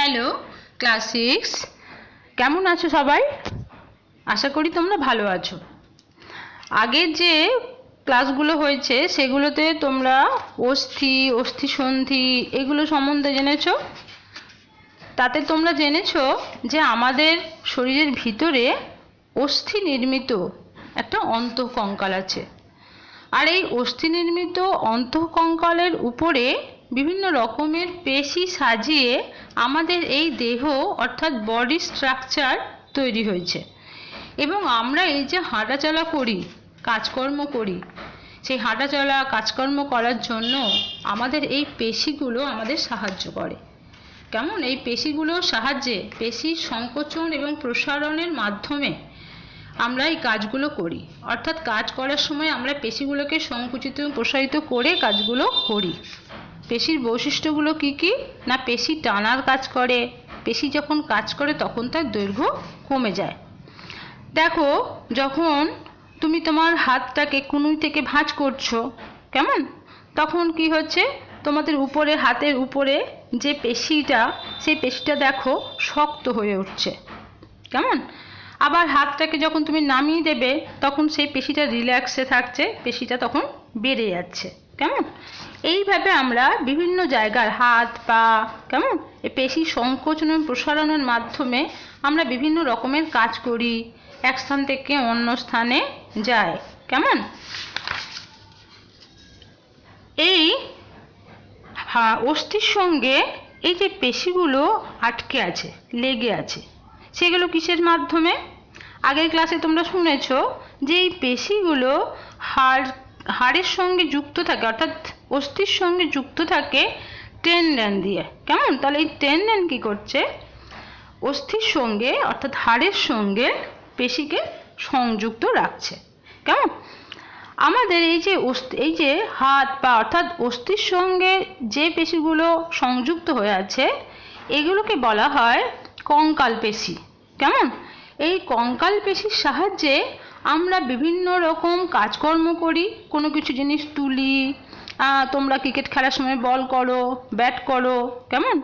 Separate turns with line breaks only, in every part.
Hello class 6 কেমন আছো সবাই? আশা করি তোমরা ভালো আছো। আগের যে ক্লাসগুলো হয়েছে সেগুলোতে তোমরা অস্থি অস্থিসন্ধি এগুলো সম্বন্ধে জেনেছো। তাতে তোমরা জেনেছো যে আমাদের শরীরের ভিতরে অস্থি নির্মিত একটা অন্তঃকঙ্কাল আছে, আর এই অস্থি নির্মিত অন্তঃকঙ্কালের উপরে বিভিন্ন রকমের পেশি সাজিয়ে আমাদের এই দেহ অর্থাৎ বডি স্ট্রাকচার তৈরি হয়েছে। এবং আমরা এই যে হাঁটাচলা করি, কাজকর্ম করি, সেই হাঁটাচলা কাজকর্ম করার জন্য আমাদের এই পেশিগুলো আমাদের সাহায্য করে। কেমন? এই পেশিগুলোর সাহায্যে পেশির সংকোচন এবং প্রসারণের মাধ্যমে আমরা এই কাজগুলো করি। অর্থাৎ কাজ করার সময় আমরা পেশিগুলোকে সংকুচিত এবং প্রসারিত করে কাজগুলো করি। পেশির বৈশিষ্ট্যগুলো কি কি না, পেশি টানার কাজ করে। পেশি যখন কাজ করে তখন তার দৈর্ঘ্য কমে যায়। দেখো, যখন তুমি তোমার হাতটাকে কনুই থেকে ভাঁজ করছো, কেমন, তখন কি হচ্ছে, তোমাদের উপরে হাতের উপরে যে পেশিটা, সেই পেশিটা দেখো শক্ত হয়ে উঠছে। কেমন? আবার হাতটাকে যখন তুমি নামিয়ে দেবে তখন সেই পেশিটা রিল্যাক্সে থাকছে, পেশিটা তখন বেড়ে যাচ্ছে। কেমন? এইভাবে আমরা বিভিন্ন জায়গার হাত পা, কেমন, এই পেশি সংকোচন এবং প্রসারণের মাধ্যমে আমরা বিভিন্ন রকমের কাজ করি, এক স্থান থেকে অন্য স্থানে যায়। কেমন? এই অস্থির সঙ্গে এই যে পেশিগুলো আটকে আছে, লেগে আছে, সেগুলো কিসের মাধ্যমে? আগের ক্লাসে তোমরা শুনেছ যে এই পেশিগুলো হাড়ের সঙ্গে যুক্ত থাকে, অর্থাৎ অস্থির সঙ্গে যুক্ত থাকে টেন্ডন দিয়ে। কেমন? তাহলে এই টেন্ডন কি করছে? অস্থির সঙ্গে অর্থাৎ হাড়ের সঙ্গে পেশিকে সংযুক্ত রাখছে। কেমন? আমাদের এই যে হাত পা অর্থাৎ অস্থির সঙ্গে যে পেশিগুলো সংযুক্ত হয়ে আছে এগুলোকে বলা হয় কঙ্কাল পেশি। কেমন? এই কঙ্কাল পেশির সাহায্যে আমরা বিভিন্ন রকম কাজকর্ম করি, কোনো কিছু জিনিস তুলি, তোমরা ক্রিকেট খেলার সময় বল করো, ব্যাট করো। কেমন?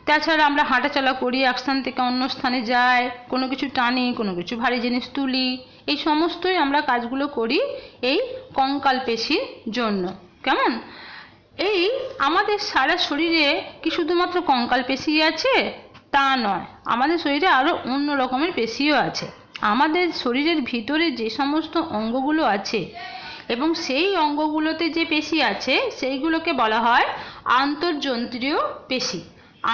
তাছাড়া আমরা হাঁটাচলা করি, এক স্থান থেকে অন্য স্থানে যাই, কোনো কিছু টানি, কোনো কিছু ভারী জিনিস তুলি, এই সমস্তই আমরা কাজগুলো করি এই কঙ্কাল পেশির জন্য। কেমন? এই আমাদের সারা শরীরে কি শুধুমাত্র কঙ্কাল পেশি আছে? তা নয়, আমাদের শরীরে আরও অন্য রকমের পেশিও আছে। আমাদের শরীরের ভিতরে যে সমস্ত অঙ্গগুলো আছে এবং সেই অঙ্গগুলোতে যে পেশি আছে সেইগুলোকে বলা হয় আন্তঃযন্ত্রীয় পেশি।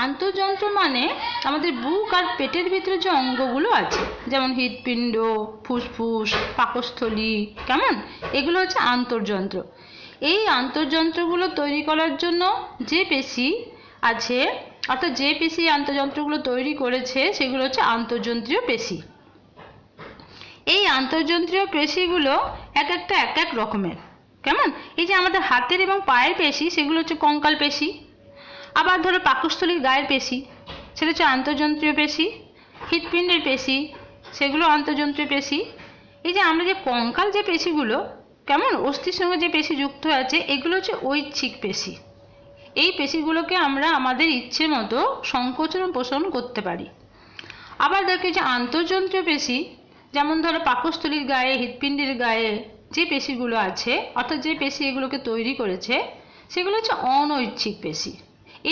আন্তঃযন্ত্র মানে আমাদের বুক আর পেটের ভিতরে যে অঙ্গগুলো আছে, যেমন হৃৎপিণ্ড, ফুসফুস, পাকস্থলী, কেমন, এগুলো হচ্ছে আন্তঃযন্ত্র। এই আন্তঃযন্ত্রগুলো তৈরি করার জন্য যে পেশি আছে, অর্থাৎ যে পেশি আন্তঃযন্ত্রগুলো তৈরি করেছে সেগুলো হচ্ছে আন্তঃযন্ত্রীয় পেশি। এই আন্তঃযন্ত্রীয় পেশিগুলো এক এক রকমের। কেমন? এই যে আমাদের হাতের এবং পায়ের পেশি সেগুলো হচ্ছে কঙ্কাল পেশি। আবার ধরো পাকস্থলীর গায়ের পেশি, সেটা হচ্ছে আন্তঃযন্ত্রীয় পেশি। হৃৎপিণ্ডের পেশি, সেগুলো আন্তঃযন্ত্রীয় পেশি। এই যে আমরা যে কঙ্কাল যে পেশিগুলো, কেমন, অস্থির সঙ্গে যে পেশি যুক্ত আছে, এগুলো হচ্ছে ঐচ্ছিক পেশি। এই পেশিগুলোকে আমরা আমাদের ইচ্ছে মতো সংকোচন ও প্রসারণ করতে পারি। আবার দেখো যে আন্তঃযন্ত্রীয় পেশি, যেমন ধরো পাকস্থলীর গায়ে, হৃৎপিণ্ডের গায়ে যে পেশিগুলো আছে, অর্থাৎ যে পেশি এগুলোকে তৈরি করেছে, সেগুলো হচ্ছে অনৈচ্ছিক পেশি।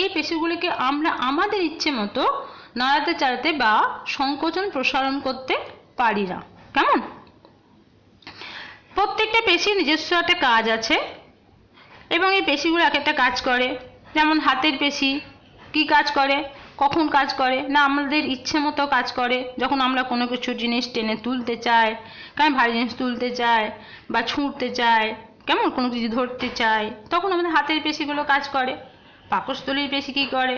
এই পেশিগুলিকে আমরা আমাদের ইচ্ছে মতো নাড়াতে চাড়াতে বা সংকোচন প্রসারণ করতে পারি না। কেমন? প্রত্যেকটা পেশির নিজস্ব একটা কাজ আছে এবং এই পেশিগুলো এক একটা কাজ করে। যেমন হাতের পেশি কি কাজ করে, কখন কাজ করে না, আমাদের ইচ্ছে মতো কাজ করে। যখন আমরা কোনো কিছু জিনিস টেনে তুলতে চাই, কারণ ভারী জিনিস তুলতে চাই বা ছুঁড়তে চাই, কেমন, কোনো কিছু ধরতে চাই, তখন আমাদের হাতের পেশিগুলো কাজ করে। পাকস্থলীর পেশি কী করে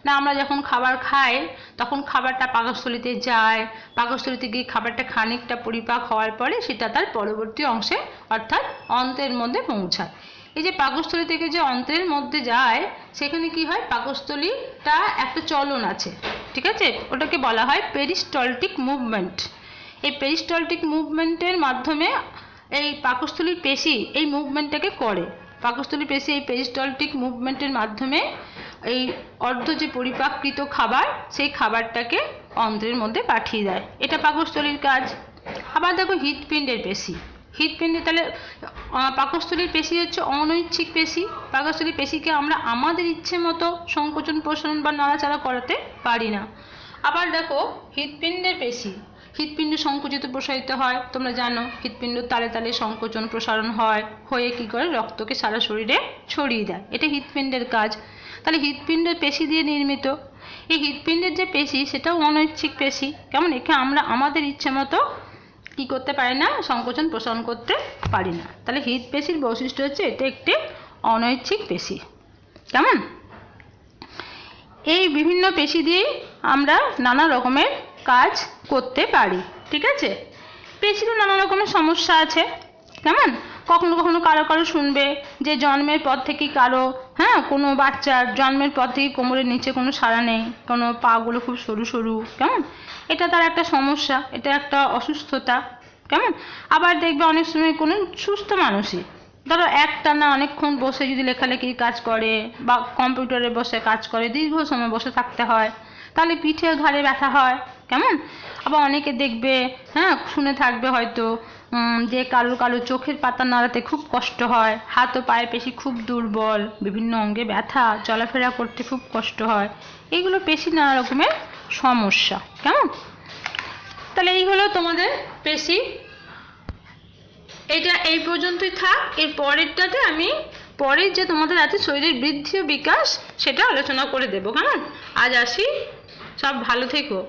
না, আমরা যখন খাবার খাই তখন খাবারটা পাকস্থলীতে যায়, পাকস্থলীতে গিয়ে খাবারটা খানিকটা পরিপাক হওয়ার পরে সেটা তার পরবর্তী অংশে অর্থাৎ অন্ত্রের মধ্যে পৌঁছায়। এই যে পাকস্থলী থেকে যে অন্ত্রের মধ্যে যায় সেখানে কি হয়, পাকস্থলীটা একটা চলন আছে, ঠিক আছে, ওটাকে বলা হয় পেরিস্টলটিক মুভমেন্ট। এই পেরিস্টলটিক মুভমেন্টের মাধ্যমে এই পাকস্থলীর পেশি এই মুভমেন্টটাকে করে। পাকস্থলী পেশি এই পেরিস্টলটিক মুভমেন্টের মাধ্যমে এই অর্ধ যে পরিপাকৃত খাবার সেই খাবারটাকে অন্ত্রের মধ্যে পাঠিয়ে দেয়, এটা পাকস্থলীর কাজ। আবার দেখো হৃৎপিণ্ডের পেশি, হৃৎপিণ্ডে তাহলে পাকস্থলীর পেশি হচ্ছে অনৈচ্ছিক পেশি। পাকস্থলীর পেশিকে আমরা আমাদের ইচ্ছে মতো সংকোচন প্রসারণ বা নাড়াচাড়া করাতে পারি না। আবার দেখো হৃৎপিণ্ডের পেশি, হৃৎপিণ্ড সংকুচিত প্রসারিত হয়, তোমরা জানো হৃৎপিণ্ড তালে তালে সংকোচন প্রসারণ হয়, হয়ে কি করে রক্তকে সারা শরীরে ছড়িয়ে দেয়, এটা হৃৎপিণ্ডের কাজ। তাহলে হৃৎপিণ্ডের পেশি দিয়ে নির্মিত। এই হৃৎপিণ্ডের যে পেশি সেটাও অনৈচ্ছিক পেশি, কেমন, একে আমরা আমাদের ইচ্ছে মতো কি করতে পারি না, সংকোচন প্রসারণ করতে পারি না। তাহলে হৃৎপেশির বৈশিষ্ট্য হচ্ছে এটা একটি অনৈচ্ছিক পেশি, কেমন। এই বিভিন্ন পেশি দিয়েই আমরা নানা রকমের কাজ করতে পারি, ঠিক আছে। পেশিরও নানা রকমের সমস্যা আছে, কেমন। কখনো কখনো কারো কারো শুনবে যে জন্মের পর থেকেই কারো, কোনো বাচ্চার জন্মের পর থেকে কোমরের নিচে কোনো সাড়া নেই, কোনো পাগুলো খুব সরু সরু, কেমন, এটা তার একটা সমস্যা, এটা একটা অসুস্থতা, কেমন। আবার দেখবে অনেক সময় কোনো সুস্থ মানুষই ধরো একটানা অনেকক্ষণ বসে যদি লেখালেখির কাজ করে বা কম্পিউটারে বসে কাজ করে, দীর্ঘ সময় বসে থাকতে হয়, তাহলে পিঠে ঘাড়ে ব্যথা হয়, কেমন। আবার অনেকে দেখবে, শুনে থাকবে হয়তো যে কারো কারো চোখের পাতা নাড়াতে খুব কষ্ট হয়, হাত ও পায়ের পেশি খুব দুর্বল, বিভিন্ন অঙ্গে ব্যথা, চলাফেরা করতে খুব কষ্ট হয়, এগুলো পেশি নানা রকমের সমস্যা, কেমন। তাহলে এই হলো তোমাদের পেশি। এটা এই পর্যন্তই থাক, এর পরেরটাতে আমি পরের যে তোমাদের আছে শরীরের বৃদ্ধি ও বিকাশ সেটা আলোচনা করে দেবো, কেমন। আজ আসি, সব ভালো থেকো।